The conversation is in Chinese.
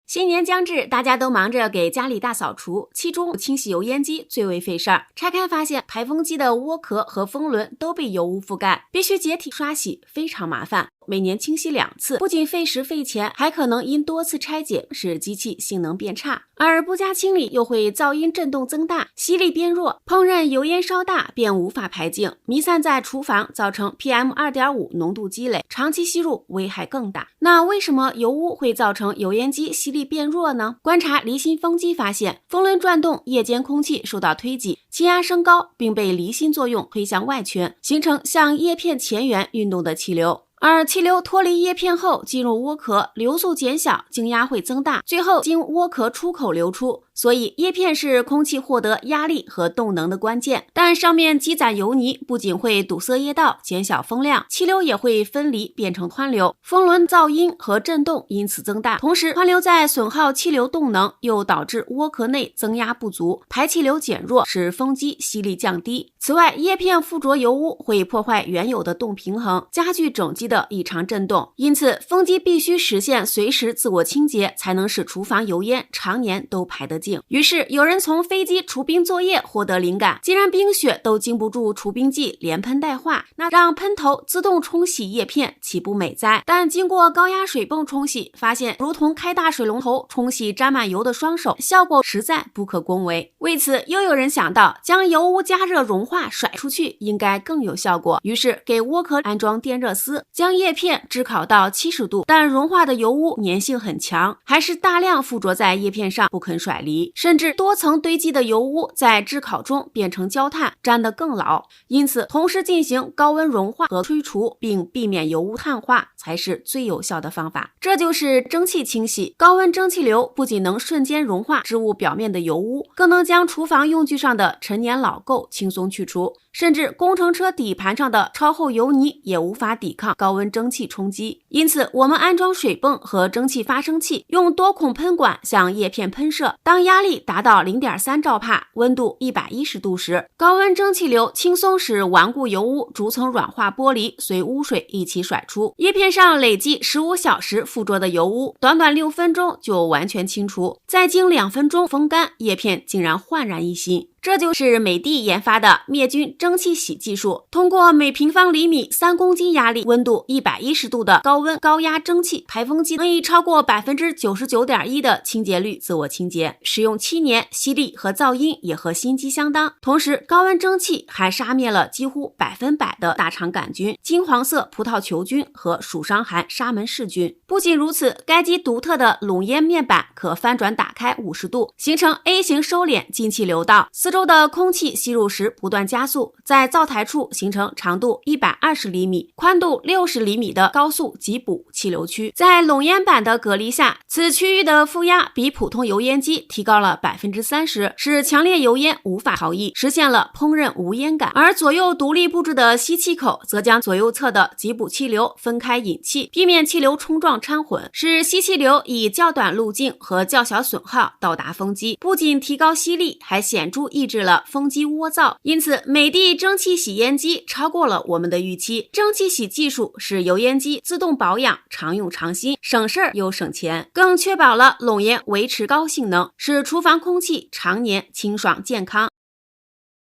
新年将至，大家都忙着给家里大扫除，其中清洗油烟机最为费事儿。拆开发现排风机的涡壳和风轮都被油污覆盖，必须解体刷洗，非常麻烦。每年清洗2次，不仅费时费钱，还可能因多次拆解使机器性能变差。而不加清理又会噪音震动增大，吸力变弱，烹饪油烟稍大便无法排净，弥散在厨房，造成 PM2.5 浓度积累，长期吸入危害更大。那为什么油污会造成油烟机吸力变弱呢？观察离心风机发现，风轮转动，夜间空气受到推挤，气压升高，并被离心作用推向外圈，形成向叶片前缘运动的气流。而气流脱离叶片后进入涡壳，流速减小，静压会增大，最后经涡壳出口流出。所以叶片是空气获得压力和动能的关键，但上面积攒油泥不仅会堵塞叶道，减小风量，气流也会分离变成湍流，风轮噪音和震动因此增大。同时湍流在损耗气流动能，又导致涡壳内增压不足，排气流减弱，使风机吸力降低。此外，叶片附着油污会破坏原有的动平衡，加剧整机的异常震动，因此风机必须实现随时自我清洁，才能使厨房油烟常年都排得净。于是有人从飞机除冰作业获得灵感，既然冰雪都经不住除冰剂连喷带化，那让喷头自动冲洗叶片岂不美哉？但经过高压水泵冲洗，发现如同开大水龙头冲洗沾满油的双手，效果实在不可恭维。为此又有人想到，将油污加热融化甩出去应该更有效果，于是给涡壳安装电热丝，将叶片炙烤到70度，但融化的油污粘性很强，还是大量附着在叶片上不肯甩离，甚至多层堆积的油污在炙烤中变成焦炭，粘得更牢。因此同时进行高温融化和吹除，并避免油污碳化才是最有效的方法。这就是蒸汽清洗。高温蒸汽流不仅能瞬间融化织物表面的油污，更能将厨房用具上的陈年老垢轻松去除，甚至工程车底盘上的超厚油泥也无法抵抗高温蒸汽冲击。因此我们安装水泵和蒸汽发生器，用多孔喷管向叶片喷射，当压力达到 0.3 兆帕，温度110度时，高温蒸汽流轻松使顽固油污逐层软化剥离，随污水一起甩出。叶片上累计15小时附着的油污，短短6分钟就完全清除，再经2分钟风干，叶片竟然焕然一新。这就是美的研发的灭菌蒸汽洗技术，通过每平方厘米3公斤压力、温度110度的高温高压蒸汽排风机，能以超过 99.1% 的清洁率自我清洁，使用7年，吸力和噪音也和新机相当。同时高温蒸汽还杀灭了几乎100%的大肠杆菌、金黄色葡萄球菌和鼠伤寒沙门氏菌。不仅如此，该机独特的拢烟面板可翻转打开50度，形成 A 型收敛进气流道，四周的空气吸入时不断加速，在灶台处形成长度120厘米、宽度60厘米的高速急补气流区。在拢烟板的隔离下，此区域的负压比普通油烟机提高了 30%， 使强烈油烟无法逃逸，实现了烹饪无烟感。而左右独立布置的吸气口则将左右侧的急补气流分开引气，避免气流冲撞掺混，使吸气流以较短路径和较小损耗到达风机，不仅提高吸力，还显著抑制了风机涡噪。因此美的蒸汽洗烟机超过了我们的预期。蒸汽洗技术使油烟机自动保养，常用常新，省事儿又省钱，更确保了拢烟维持高性能，使厨房空气常年清爽健康。